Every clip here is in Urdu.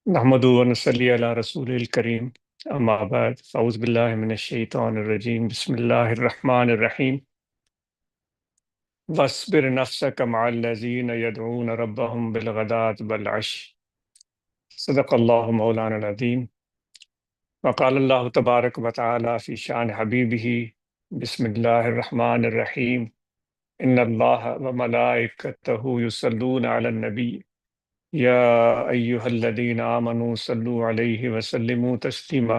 نحمد و نصلی علی رسول الکریم اما بعد فاعوذ باللہ من الشیطان الرجیم بسم اللہ الرحمن الرحیم واصبر نفسک مع الذین یدعون ربهم بالغداة والعشی صدق اللہ مولانا العظیم وقال اللہ تبارک و تعالی فی شان حبیبہ بسم اللہ الرحمن الرحیم ان اللہ وملائکتہ یصلون علی النبی یا ایہا الذین آمنوا صلوا علیہ وسلموا تسلیما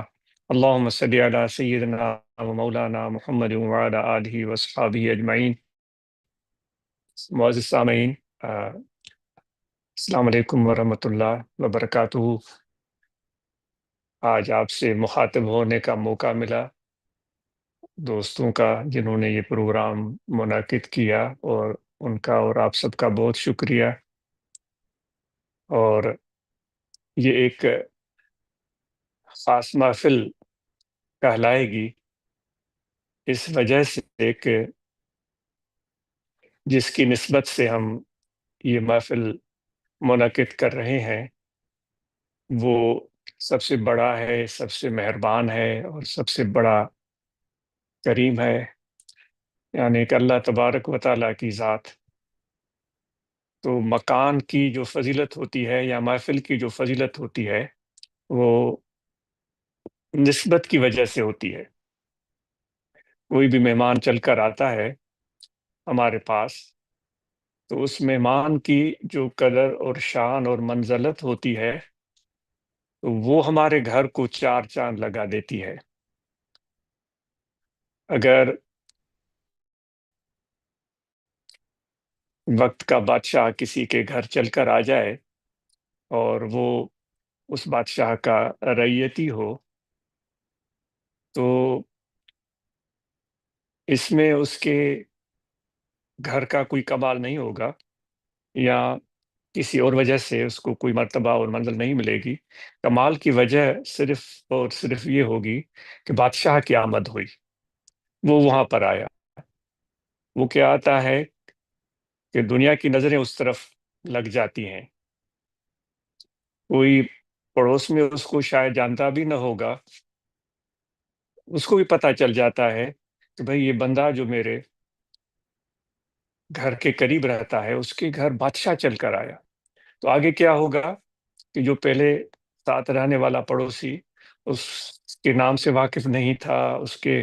اللہم صلی علی سیدنا و مولانا محمد وعلی آلہ وصحابہ اجمعین۔ معزز سامعین، السلام علیکم ورحمۃ اللہ وبرکاتہ۔ آج آپ سے مخاطب ہونے کا موقع ملا، دوستوں کا جنہوں نے یہ پروگرام منعقد کیا، اور ان کا اور آپ سب کا بہت شکریہ۔ اور یہ ایک خاص محفل کہلائے گی اس وجہ سے کہ جس کی نسبت سے ہم یہ محفل منعقد کر رہے ہیں وہ سب سے بڑا ہے، سب سے مہربان ہے اور سب سے بڑا کریم ہے، یعنی کہ اللہ تبارک و تعالیٰ کی ذات۔ تو مکان کی جو فضیلت ہوتی ہے یا محفل کی جو فضیلت ہوتی ہے وہ نسبت کی وجہ سے ہوتی ہے۔ کوئی بھی مہمان چل کر آتا ہے ہمارے پاس تو اس مہمان کی جو قدر اور شان اور منزلت ہوتی ہے تو وہ ہمارے گھر کو چار چاند لگا دیتی ہے۔ اگر وقت کا بادشاہ کسی کے گھر چل کر آ جائے اور وہ اس بادشاہ کا رعیتی ہو تو اس میں اس کے گھر کا کوئی کمال نہیں ہوگا، یا کسی اور وجہ سے اس کو کوئی مرتبہ اور منزل نہیں ملے گی۔ کمال کی وجہ صرف اور صرف یہ ہوگی کہ بادشاہ کی آمد ہوئی، وہ وہاں پر آیا۔ وہ کیا آتا ہے کہ دنیا کی نظریں اس طرف لگ جاتی ہیں، کوئی پڑوس میں اس کو شاید جانتا بھی نہ ہوگا، اس کو بھی پتہ چل جاتا ہے کہ بھئی یہ بندہ جو میرے گھر کے قریب رہتا ہے اس کے گھر بادشاہ چل کر آیا۔ تو آگے کیا ہوگا کہ جو پہلے ساتھ رہنے والا پڑوسی اس کے نام سے واقف نہیں تھا، اس کے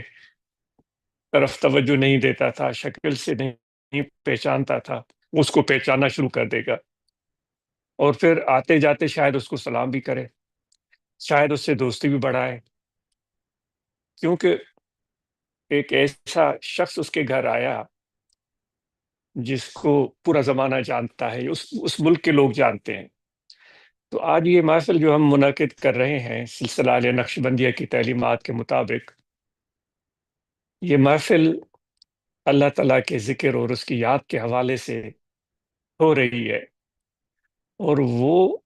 طرف توجہ نہیں دیتا تھا، شکل سے نہیں پہچانتا تھا، اس کو پہچاننا شروع کر دے گا، اور پھر آتے جاتے شاید اس کو سلام بھی کرے، شاید اس سے دوستی بھی بڑھائے، کیونکہ ایک ایسا شخص اس کے گھر آیا جس کو پورا زمانہ جانتا ہے، اس ملک کے لوگ جانتے ہیں۔ تو آج یہ محفل جو ہم منعقد کر رہے ہیں سلسلہ علیہ نقشبندیہ کی تعلیمات کے مطابق، یہ محفل اللہ تعالیٰ کے ذکر اور اس کی یاد کے حوالے سے ہو رہی ہے، اور وہ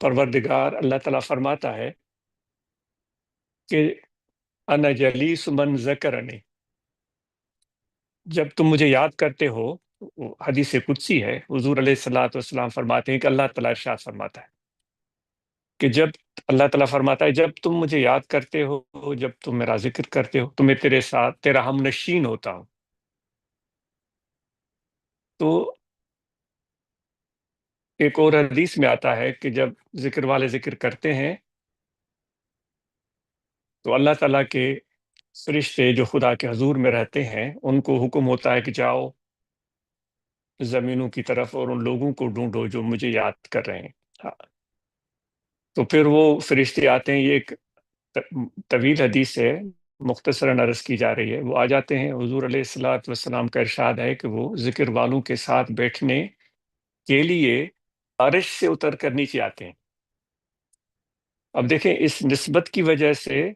پروردگار اللہ تعالیٰ فرماتا ہے کہ انا جلیس من ذکرنی، جب تم مجھے یاد کرتے ہو، وہ حدیث قدسی ہے، حضور علیہ الصلوۃ والسلام فرماتے ہیں کہ اللہ تعالیٰ ارشاد فرماتا ہے کہ جب اللہ تعالیٰ فرماتا ہے جب تم مجھے یاد کرتے ہو، جب تم میرا ذکر کرتے ہو تو میں تیرے ساتھ تیرا ہم نشین ہوتا ہوں۔ تو ایک اور حدیث میں آتا ہے کہ جب ذکر والے ذکر کرتے ہیں تو اللہ تعالیٰ کے فرشتے جو خدا کے حضور میں رہتے ہیں ان کو حکم ہوتا ہے کہ جاؤ زمینوں کی طرف اور ان لوگوں کو ڈھونڈو جو مجھے یاد کر رہے ہیں۔ ہاں، تو پھر وہ فرشتے آتے ہیں، یہ ایک طویل حدیث ہے، مختصراً عرض کی جا رہی ہے۔ وہ آ جاتے ہیں، حضور علیہ الصلوۃ والسلام کا ارشاد ہے کہ وہ ذکر والوں کے ساتھ بیٹھنے کے لیے عرش سے اتر کر نیچے آتے ہیں۔ اب دیکھیں اس نسبت کی وجہ سے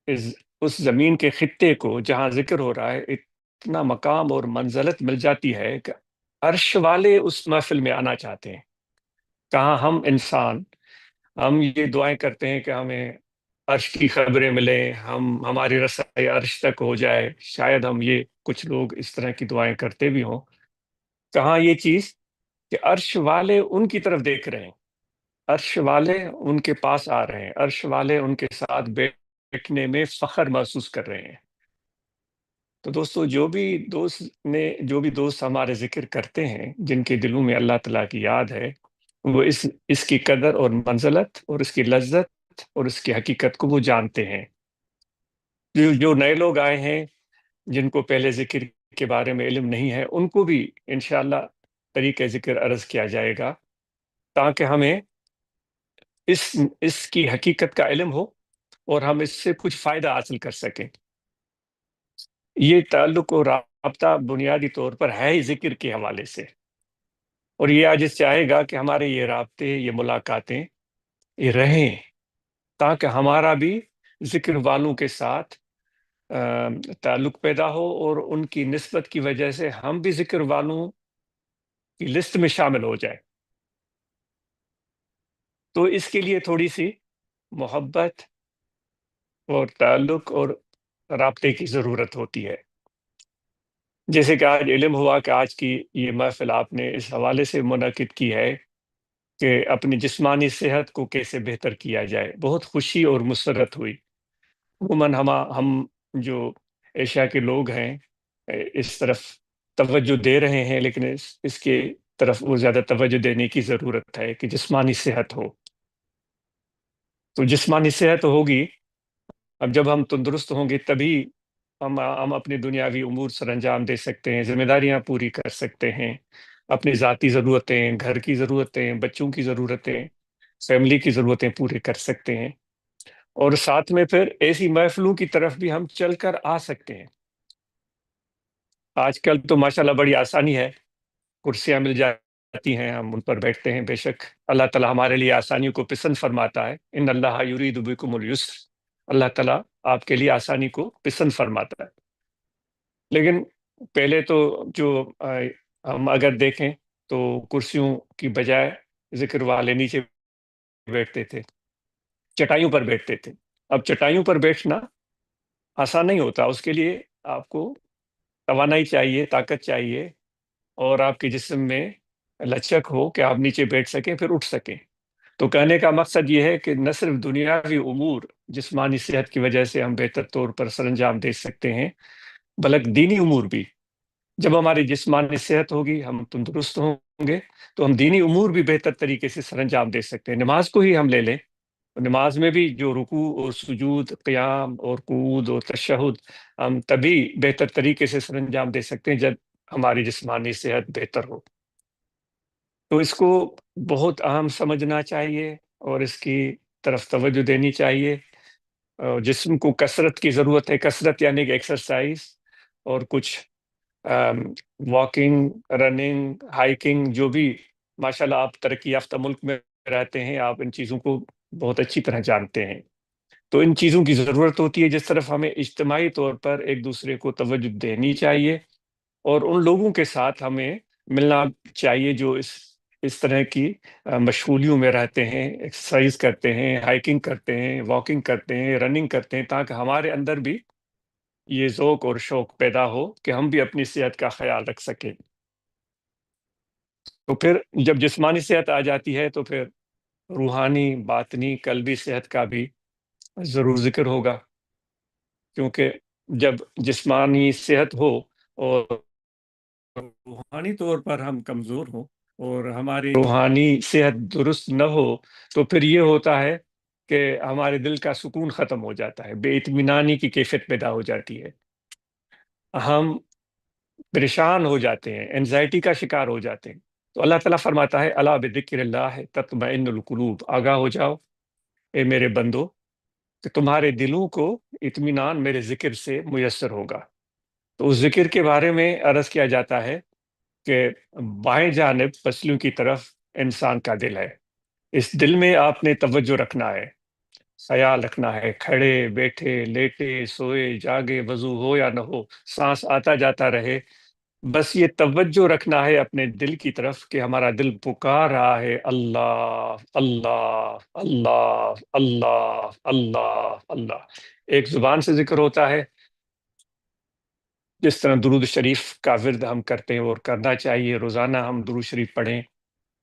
اس زمین کے خطے کو جہاں ذکر ہو رہا ہے اتنا مقام اور منزلت مل جاتی ہے کہ عرش والے اس محفل میں آنا چاہتے ہیں۔ کہاں ہم انسان، ہم یہ دعائیں کرتے ہیں کہ ہمیں عرش کی خبریں ملیں، ہماری رسائی عرش تک ہو جائے، شاید ہم یہ کچھ لوگ اس طرح کی دعائیں کرتے بھی ہوں۔ کہاں یہ چیز کہ عرش والے ان کی طرف دیکھ رہے ہیں، عرش والے ان کے پاس آ رہے ہیں، عرش والے ان کے ساتھ بیٹھنے میں فخر محسوس کر رہے ہیں۔ تو دوستو، جو بھی دوست ہمارے ذکر کرتے ہیں، جن کے دلوں میں اللہ تعالیٰ کی یاد ہے، وہ اس کی قدر اور منزلت اور اس کی لذت اور اس کی حقیقت کو وہ جانتے ہیں۔ جو نئے لوگ آئے ہیں، جن کو پہلے ذکر کے بارے میں علم نہیں ہے، ان کو بھی انشاءاللہ طریقہ ذکر عرض کیا جائے گا، تاکہ ہمیں اس کی حقیقت کا علم ہو اور ہم اس سے کچھ فائدہ حاصل کر سکیں۔ یہ تعلق اور رابطہ بنیادی طور پر ہے ہی ذکر کے حوالے سے، اور یہ عاجز چاہے گا کہ ہمارے یہ رابطے، یہ ملاقاتیں یہ رہیں، تاکہ ہمارا بھی ذکر والوں کے ساتھ تعلق پیدا ہو، اور ان کی نسبت کی وجہ سے ہم بھی ذکر والوں کی لسٹ میں شامل ہو جائے۔ تو اس کے لیے تھوڑی سی محبت اور تعلق اور رابطے کی ضرورت ہوتی ہے۔ جیسے کہ آج علم ہوا کہ آج کی یہ محفل آپ نے اس حوالے سے منعقد کی ہے کہ اپنی جسمانی صحت کو کیسے بہتر کیا جائے، بہت خوشی اور مسرت ہوئی۔ عموماً ہم جو ایشیا کے لوگ ہیں اس طرف توجہ دے رہے ہیں، لیکن اس کے طرف وہ زیادہ توجہ دینے کی ضرورت ہے کہ جسمانی صحت ہو۔ تو جسمانی صحت ہوگی، اب جب ہم تندرست ہوں گے تبھی ہم اپنی دنیاوی امور سر انجام دے سکتے ہیں، ذمہ داریاں پوری کر سکتے ہیں، اپنی ذاتی ضرورتیں، گھر کی ضرورتیں، بچوں کی ضرورتیں، فیملی کی ضرورتیں پوری کر سکتے ہیں، اور ساتھ میں پھر ایسی محفلوں کی طرف بھی ہم چل کر آ سکتے ہیں۔ آج کل تو ماشاءاللہ بڑی آسانی ہے، کرسیاں مل جاتی ہیں، ہم ان پر بیٹھتے ہیں۔ بے شک اللہ تعالیٰ ہمارے لیے آسانیوں کو پسند فرماتا ہے، ان اللہ یرید بکم الیسر، اللہ تعالیٰ آپ کے لیے آسانی کو پسند فرماتا ہے۔ لیکن پہلے تو ہم اگر دیکھیں تو کرسیوں کی بجائے ذکر والے نیچے بیٹھتے تھے، چٹائیوں پر بیٹھتے تھے۔ اب چٹائیوں پر بیٹھنا آسان نہیں ہوتا، اس کے لیے آپ کو توانائی چاہیے، طاقت چاہیے، اور آپ کے جسم میں لچک ہو کہ آپ نیچے بیٹھ سکیں پھر اٹھ سکیں۔ تو کہنے کا مقصد یہ ہے کہ نہ صرف دنیاوی امور جسمانی صحت کی وجہ سے ہم بہتر طور پر سر انجام دے سکتے ہیں، بلکہ دینی امور بھی۔ جب ہماری جسمانی صحت ہوگی، ہم تندرست ہوں گے، تو ہم دینی امور بھی بہتر طریقے سے سر انجام دے سکتے ہیں۔ نماز کو ہی ہم لے لیں، نماز میں بھی جو رکوع اور سجود، قیام اور قعود اور تشہد، ہم تبھی بہتر طریقے سے سر انجام دے سکتے ہیں جب ہماری جسمانی صحت بہتر ہو۔ تو اس کو بہت اہم سمجھنا چاہیے اور اس کی طرف توجہ دینی چاہیے۔ جسم کو کثرت کی ضرورت ہے، کثرت یعنی کہ ایکسرسائز، اور کچھ واکنگ، رننگ، ہائکنگ، جو بھی ماشاءاللہ آپ ترقی یافتہ ملک میں رہتے ہیں، آپ ان چیزوں کو بہت اچھی طرح جانتے ہیں۔ تو ان چیزوں کی ضرورت ہوتی ہے جس طرف ہمیں اجتماعی طور پر ایک دوسرے کو توجہ دینی چاہیے، اور ان لوگوں کے ساتھ ہمیں ملنا چاہیے جو اس طرح کی مشغولیوں میں رہتے ہیں، ایکسرسائز کرتے ہیں، ہائکنگ کرتے ہیں، واکنگ کرتے ہیں، رننگ کرتے ہیں، تاکہ ہمارے اندر بھی یہ ذوق اور شوق پیدا ہو کہ ہم بھی اپنی صحت کا خیال رکھ سکیں۔ تو پھر جب جسمانی صحت آ جاتی ہے تو پھر روحانی، باطنی، قلبی صحت کا بھی ضرور ذکر ہوگا، کیونکہ جب جسمانی صحت ہو اور روحانی طور پر ہم کمزور ہوں اور ہماری روحانی صحت درست نہ ہو، تو پھر یہ ہوتا ہے کہ ہمارے دل کا سکون ختم ہو جاتا ہے، بے اطمینانی کی کیفیت پیدا ہو جاتی ہے، ہم پریشان ہو جاتے ہیں، انزائٹی کا شکار ہو جاتے ہیں۔ تو اللہ تعالیٰ فرماتا ہے الا بذکر اللہ تطمئن القلوب، آگاہ ہو جاؤ اے میرے بندو کہ تمہارے دلوں کو اطمینان میرے ذکر سے میسر ہوگا۔ تو اس ذکر کے بارے میں عرض کیا جاتا ہے کہ بائیں جانب پسلیوں کی طرف انسان کا دل ہے، اس دل میں آپ نے توجہ رکھنا ہے، خیال رکھنا ہے، کھڑے بیٹھے لیٹے سوئے جاگے، وضو ہو یا نہ ہو، سانس آتا جاتا رہے، بس یہ توجہ رکھنا ہے اپنے دل کی طرف کہ ہمارا دل پکار رہا ہے اللہ اللہ اللہ اللہ اللہ اللہ۔ ایک زبان سے ذکر ہوتا ہے، جس طرح درود شریف کا ورد ہم کرتے ہیں اور کرنا چاہیے، روزانہ ہم درود شریف پڑھیں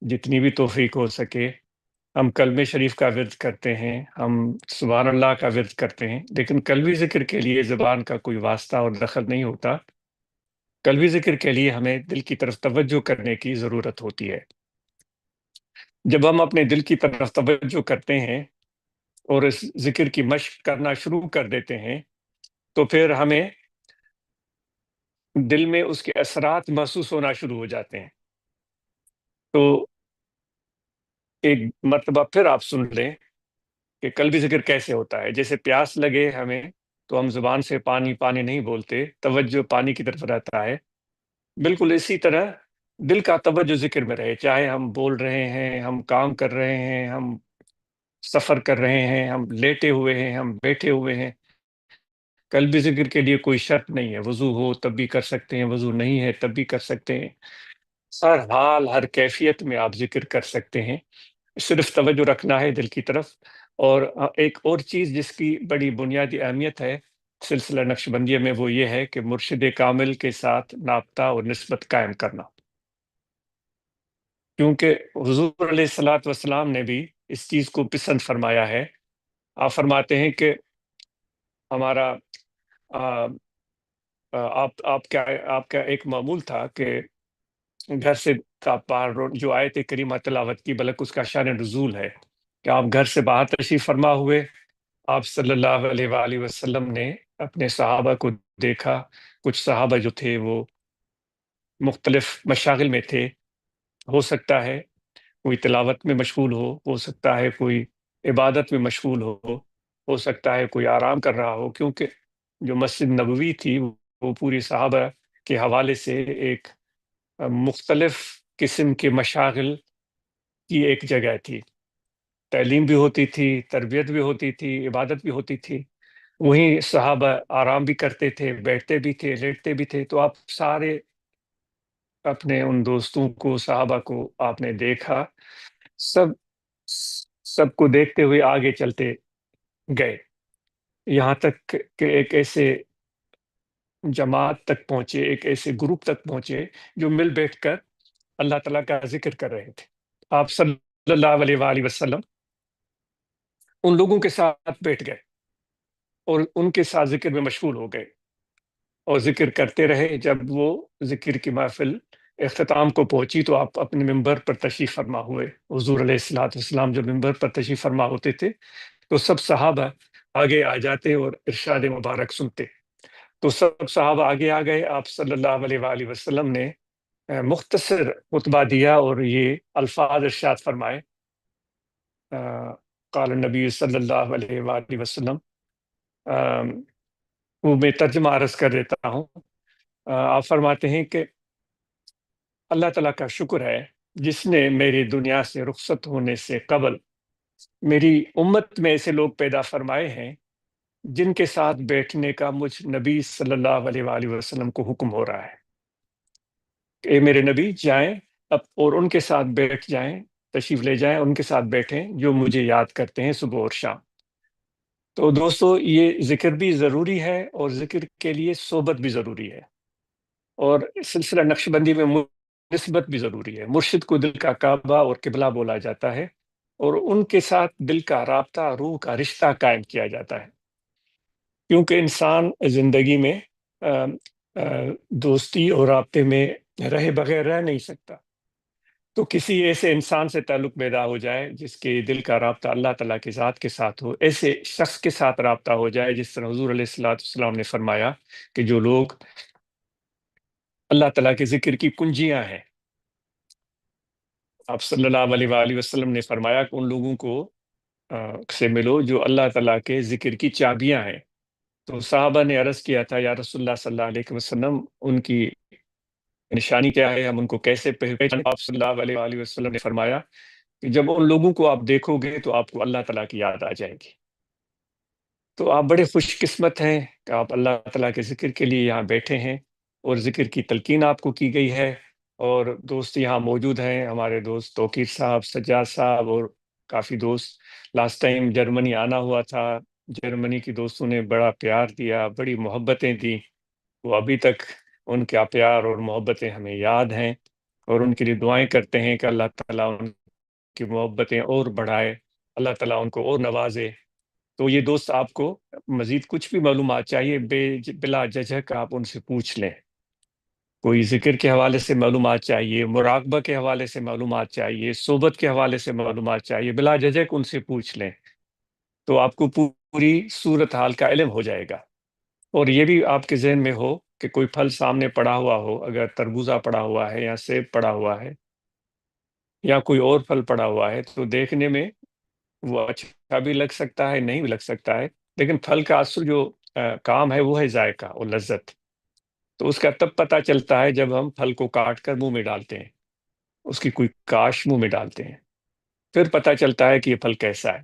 جتنی بھی توفیق ہو سکے، ہم کلمہ شریف کا ورد کرتے ہیں، ہم سبحان اللہ کا ورد کرتے ہیں، لیکن قلبی ذکر کے لیے زبان کا کوئی واسطہ اور دخل نہیں ہوتا۔ قلبی ذکر کے لیے ہمیں دل کی طرف توجہ کرنے کی ضرورت ہوتی ہے۔ جب ہم اپنے دل کی طرف توجہ کرتے ہیں اور اس ذکر کی مشق کرنا شروع کر دیتے ہیں، تو پھر ہمیں دل میں اس کے اثرات محسوس ہونا شروع ہو جاتے ہیں۔ تو ایک مرتبہ پھر آپ سن لیں کہ قلبی ذکر کیسے ہوتا ہے۔ جیسے پیاس لگے ہمیں تو ہم زبان سے پانی پانی نہیں بولتے، توجہ پانی کی طرف رہتا ہے۔ بالکل اسی طرح دل کا توجہ ذکر میں رہے، چاہے ہم بول رہے ہیں، ہم کام کر رہے ہیں، ہم سفر کر رہے ہیں، ہم لیٹے ہوئے ہیں، ہم بیٹھے ہوئے ہیں۔ قلبی ذکر کے لیے کوئی شرط نہیں ہے، وضو ہو تب بھی کر سکتے ہیں، وضو نہیں ہے تب بھی کر سکتے ہیں۔ ہر حال ہر کیفیت میں آپ ذکر کر سکتے ہیں، صرف توجہ رکھنا ہے دل کی طرف۔ اور ایک اور چیز جس کی بڑی بنیادی اہمیت ہے سلسلہ نقشبندیہ میں، وہ یہ ہے کہ مرشد کامل کے ساتھ رابطہ اور نسبت قائم کرنا، کیونکہ حضور علیہ الصلوۃ والسلام نے بھی اس چیز کو پسند فرمایا ہے۔ آپ فرماتے ہیں کہ ہمارا آ، آپ کا ایک معمول تھا کہ گھر سے جو آیت کریمہ تلاوت کی، بلکہ اس کا شان نزول ہے کہ آپ گھر سے باہر تشریف فرما ہوئے، آپ صلی اللہ علیہ وآلہ وسلم نے اپنے صحابہ کو دیکھا۔ کچھ صحابہ جو تھے وہ مختلف مشاغل میں تھے، ہو سکتا ہے کوئی تلاوت میں مشغول ہو سکتا ہے کوئی عبادت میں مشغول ہو سکتا ہے کوئی آرام کر رہا ہو، کیونکہ جو مسجد نبوی تھی وہ پوری صحابہ کے حوالے سے ایک مختلف قسم کے مشاغل کی ایک جگہ تھی۔ تعلیم بھی ہوتی تھی، تربیت بھی ہوتی تھی، عبادت بھی ہوتی تھی۔ وہیں صحابہ آرام بھی کرتے تھے، بیٹھتے بھی تھے، لیٹتے بھی تھے۔ تو آپ سارے اپنے ان دوستوں کو، صحابہ کو آپ نے دیکھا، سب سب کو دیکھتے ہوئے آگے چلتے گئے، یہاں تک کہ ایک ایسے جماعت تک پہنچے، ایک ایسے گروپ تک پہنچے جو مل بیٹھ کر اللہ تعالیٰ کا ذکر کر رہے تھے۔ آپ صلی اللہ علیہ وآلہ وسلم ان لوگوں کے ساتھ بیٹھ گئے اور ان کے ساتھ ذکر میں مشغول ہو گئے اور ذکر کرتے رہے۔ جب وہ ذکر کی محفل اختتام کو پہنچی تو آپ اپنے ممبر پر تشریف فرما ہوئے۔ حضور علیہ الصلوۃ والسلام جب ممبر پر تشریف فرما ہوتے تھے تو سب صحابہ آگے آ جاتے اور ارشاد مبارک سنتے۔ تو سب صحابہ آگے آ گئے، آپ صلی اللہ علیہ وآلہ وسلم نے مختصر خطبہ دیا اور یہ الفاظ ارشاد فرمائے۔ قال النبی صلی اللہ علیہ وآلہ وسلم، وہ میں ترجمہ عرض کر دیتا ہوں۔ آپ فرماتے ہیں کہ اللہ تعالیٰ کا شکر ہے جس نے میری دنیا سے رخصت ہونے سے قبل میری امت میں ایسے لوگ پیدا فرمائے ہیں جن کے ساتھ بیٹھنے کا مجھ نبی صلی اللہ علیہ وآلہ وسلم کو حکم ہو رہا ہے کہ اے میرے نبی جائیں اب اور ان کے ساتھ بیٹھ جائیں، تشریف لے جائیں، ان کے ساتھ بیٹھیں جو مجھے یاد کرتے ہیں صبح اور شام۔ تو دوستو یہ ذکر بھی ضروری ہے اور ذکر کے لیے صحبت بھی ضروری ہے، اور سلسلہ نقشبندی میں نسبت بھی ضروری ہے۔ مرشد کو دل کا کعبہ اور قبلہ بولا جاتا ہے اور ان کے ساتھ دل کا رابطہ، روح کا رشتہ قائم کیا جاتا ہے، کیونکہ انسان زندگی میں دوستی اور رابطے میں رہے بغیر رہ نہیں سکتا۔ تو کسی ایسے انسان سے تعلق پیدا ہو جائے جس کے دل کا رابطہ اللہ تعالیٰ کی ذات کے ساتھ ہو، ایسے شخص کے ساتھ رابطہ ہو جائے جس طرح حضور علیہ الصلوۃ والسلام نے فرمایا کہ جو لوگ اللہ تعالیٰ کے ذکر کی کنجیاں ہیں، آپ صلی اللہ علیہ وآلہ وسلم نے فرمایا کہ ان لوگوں کو سے ملو جو اللہ تعالیٰ کے ذکر کی چابیاں ہیں۔ تو صحابہ نے عرض کیا تھا یا رسول اللہ صلی اللہ علیہ وسلم ان کی نشانی کیا ہے، ہم ان کو کیسے پہچانیں؟ آپ صلی اللہ علیہ وآلہ وسلم نے فرمایا کہ جب ان لوگوں کو آپ دیکھو گے تو آپ کو اللہ تعالیٰ کی یاد آ جائے گی۔ تو آپ بڑے خوش قسمت ہیں کہ آپ اللہ تعالیٰ کے ذکر کے لیے یہاں بیٹھے ہیں اور ذکر کی تلقین آپ کو کی گئی ہے، اور دوست یہاں موجود ہیں، ہمارے دوست توقیر صاحب، سجاد صاحب اور کافی دوست۔ لاسٹ ٹائم جرمنی آنا ہوا تھا، جرمنی کی دوستوں نے بڑا پیار دیا، بڑی محبتیں دیں، وہ ابھی تک ان کا پیار اور محبتیں ہمیں یاد ہیں، اور ان کے لیے دعائیں کرتے ہیں کہ اللہ تعالیٰ ان کی محبتیں اور بڑھائے، اللہ تعالیٰ ان کو اور نوازے۔ تو یہ دوست آپ کو مزید کچھ بھی معلومات چاہیے، بلا جھجھک آپ ان سے پوچھ لیں۔ کوئی ذکر کے حوالے سے معلومات چاہیے، مراقبہ کے حوالے سے معلومات چاہیے، صحبت کے حوالے سے معلومات چاہیے، بلا جھجھک ان سے پوچھ لیں، تو آپ کو پوری صورت حال کا علم ہو جائے گا۔ اور یہ بھی آپ کے ذہن میں ہو کہ کوئی پھل سامنے پڑا ہوا ہو، اگر تربوزہ پڑا ہوا ہے یا سیب پڑا ہوا ہے یا کوئی اور پھل پڑا ہوا ہے، تو دیکھنے میں وہ اچھا بھی لگ سکتا ہے، نہیں بھی لگ سکتا ہے، لیکن پھل کا اصل جو کام ہے وہ ہے ذائقہ اور لذت۔ تو اس کا تب پتہ چلتا ہے جب ہم پھل کو کاٹ کر منہ میں ڈالتے ہیں، اس کی کوئی کاش منہ میں ڈالتے ہیں، پھر پتہ چلتا ہے کہ یہ پھل کیسا ہے۔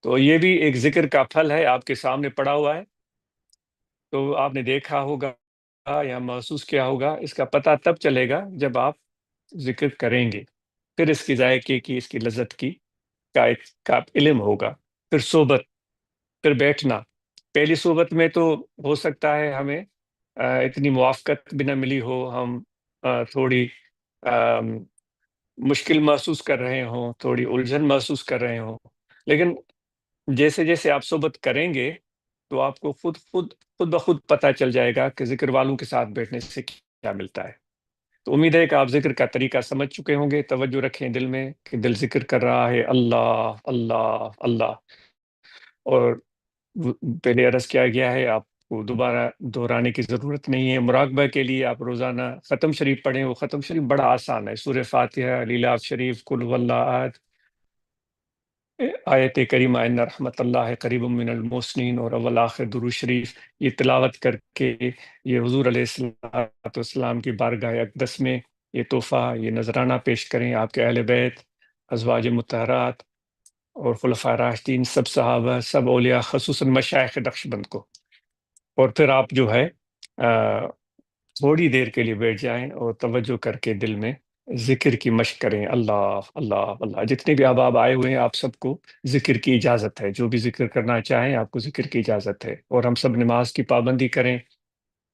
تو یہ بھی ایک ذکر کا پھل ہے، آپ کے سامنے پڑا ہوا ہے، تو آپ نے دیکھا ہوگا یا محسوس کیا ہوگا۔ اس کا پتہ تب چلے گا جب آپ ذکر کریں گے، پھر اس کی ذائقے کی، اس کی لذت کی کا علم ہوگا۔ پھر صحبت، پھر بیٹھنا۔ پہلی صحبت میں تو ہو سکتا ہے ہمیں اتنی موافقت بھی نہ ملی ہو، ہم تھوڑی مشکل محسوس کر رہے ہوں، تھوڑی الجھن محسوس کر رہے ہوں، لیکن جیسے جیسے آپ صحبت کریں گے تو آپ کو خود بخود پتہ چل جائے گا کہ ذکر والوں کے ساتھ بیٹھنے سے کیا ملتا ہے۔ تو امید ہے کہ آپ ذکر کا طریقہ سمجھ چکے ہوں گے۔ توجہ رکھیں دل میں کہ دل ذکر کر رہا ہے اللہ اللہ اللہ، اور پہلے عرض کیا گیا ہے، آپ کو دوبارہ دہرانے کی ضرورت نہیں ہے۔ مراقبہ کے لیے آپ روزانہ ختم شریف پڑھیں، وہ ختم شریف بڑا آسان ہے، سورہ فاتحہ، لیلاف شریف، قل هو اللہ احد، آیت کریمہ ان رحمت اللہ قریب من المحسنین، اور اول آخر درود شریف، یہ تلاوت کر کے یہ حضور علیہ السلام کی بارگاہ اقدس میں یہ تحفہ، یہ نذرانہ پیش کریں۔ آپ کے اہل بیت، ازواج مطہرات اور خلفاء راشدین، سب صحابہ، سب اولیاء، خصوصاً مشائخ نقشبند کو، اور پھر آپ جو ہے تھوڑی دیر کے لیے بیٹھ جائیں اور توجہ کر کے دل میں ذکر کی مشق کریں، اللہ اللہ اللہ۔ جتنے بھی احباب آئے ہوئے ہیں، آپ سب کو ذکر کی اجازت ہے، جو بھی ذکر کرنا چاہیں آپ کو ذکر کی اجازت ہے، اور ہم سب نماز کی پابندی کریں،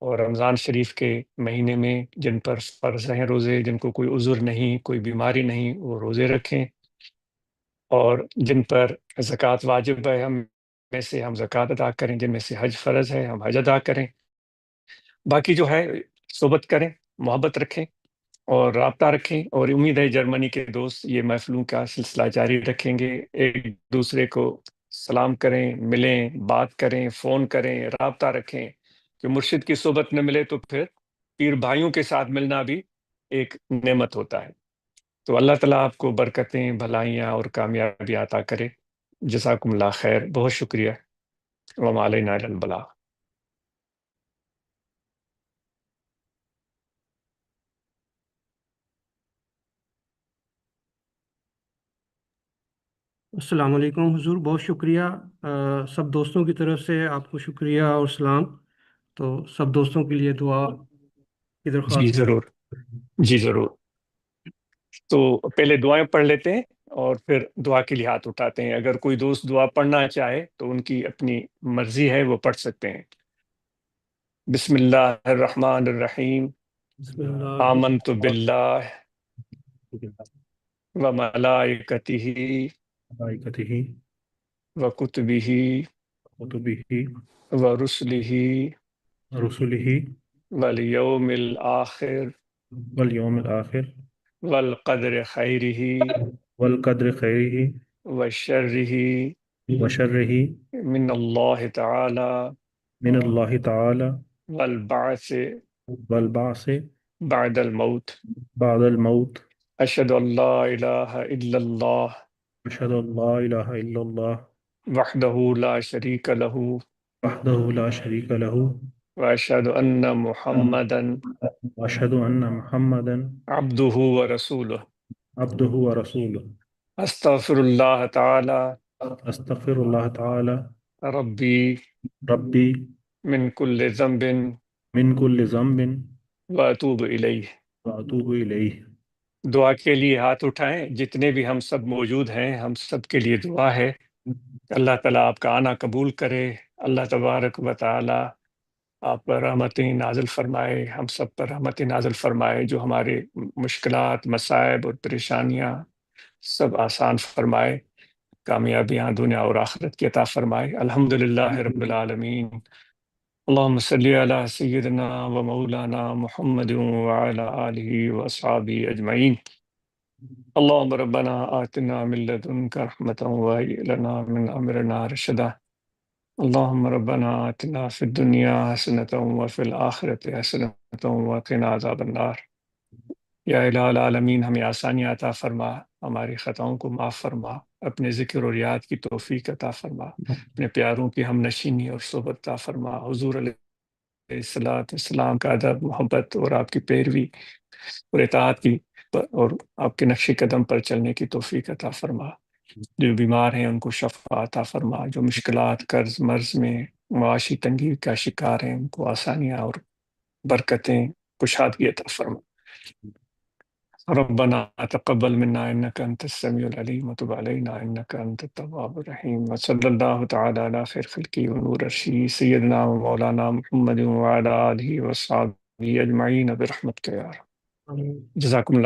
اور رمضان شریف کے مہینے میں جن پر فرض ہیں روزے، جن کو کوئی عذر نہیں، کوئی بیماری نہیں، وہ روزے رکھیں، اور جن پر زکوٰۃ واجب ہے ہم میں سے ہم زکوٰۃ ادا کریں، جن میں سے حج فرض ہے ہم حج ادا کریں۔ باقی جو ہے صحبت کریں، محبت رکھیں اور رابطہ رکھیں، اور امید ہے جرمنی کے دوست یہ محفلوں کا سلسلہ جاری رکھیں گے، ایک دوسرے کو سلام کریں، ملیں، بات کریں، فون کریں، رابطہ رکھیں، کہ مرشد کی صحبت نہ ملے تو پھر پیر بھائیوں کے ساتھ ملنا بھی ایک نعمت ہوتا ہے۔ تو اللہ تعالیٰ آپ کو برکتیں، بھلائیاں اور کامیابی عطا کرے۔ جزاکم اللہ خیر، بہت شکریہ، وما علینا الا البلاغ۔ السلام علیکم حضور، بہت شکریہ۔ سب دوستوں کی طرف سے آپ کو شکریہ اور سلام۔ تو سب دوستوں کے لیے دعا کی جی درخواست۔ ضرور، جی ضرور۔ تو پہلے دعائیں پڑھ لیتے ہیں اور پھر دعا کے لیے ہاتھ اٹھاتے ہیں۔ اگر کوئی دوست دعا پڑھنا چاہے تو ان کی اپنی مرضی ہے، وہ پڑھ سکتے ہیں۔ بسم اللہ الرحمن الرحیم، بسم اللہ آمنت باللہ و ملائکتہ ملائکتہ و کتبہ کتبہ و رسلہ رسلہ والیوم الآخر والیوم الآخر والقدر خیرہ والقدر خیرہ و شرہ وشرہ من اللہ تعالی من اللہ تعالی والبعث والبعث بعد الموت۔ بعد الموت۔ اشہد ان لا الہ الا اللہ اشہد ان لا الہ الا اللہ وحدہ لا شریک لہ وحدہ لا شریک لہ واشہد ان محمدا واشہد ان محمدا عبدہ ورسولہ۔ عبدہ ورسولہ۔ استغفر اللہ تعالی استغفر اللہ تعالی ربی ربی من کل ذنب من کل ذنب واتوب الیہ۔ واتوب الیہ۔ دعا کے لیے ہاتھ اٹھائیں، جتنے بھی ہم سب موجود ہیں، ہم سب کے لیے دعا ہے کہ اللہ تعالیٰ آپ کا آنا قبول کرے، اللہ تبارک و تعالیٰ آپ پر رحمتیں نازل فرمائے، ہم سب پر رحمتیں نازل فرمائے، جو ہمارے مشکلات، مصائب اور پریشانیاں سب آسان فرمائے، کامیابیاں دنیا اور آخرت کی عطا فرمائے۔ الحمدللہ رب العالمین۔ اللهم صل على سيدنا ومولانا محمد وعلى آله وأصحابه أجمعين۔ اللهم ربنا آتنا من لدنك رحمة وهيئ لنا من أمرنا رشدا۔ اللهم ربنا آتنا في الدنيا حسنة وفي الآخرة حسنة وقنا عذاب النار۔ یا الہ العالمین، ہمیں آسانیاں عطا فرما، ہماری خطاؤں کو معاف فرما، اپنے ذکر اور یاد کی توفیق عطا فرما، اپنے پیاروں کی ہم نشینی اور صحبت عطا فرما، حضور علیہ الصلوۃ والسلام کا ادب، محبت اور آپ کی پیروی اور اطاعت کی اور آپ کے نقش قدم پر چلنے کی توفیق عطا فرما۔ جو بیمار ہیں ان کو شفا عطا فرما، جو مشکلات، قرض مرض میں، معاشی تنگی کا شکار ہیں ان کو آسانیاں اور برکتیں، کشادگی عطا فرما۔ ربنا تقبل منا انك انت السميع العليم وتب علينا انك انت التواب الرحيم، وصلى الله تعالى على خير خلقه ونور عرشه سيدنا ومولانا محمد وعلى اله وصحبه اجمعين برحمتك يا رب۔ آمین۔ جزاكم الله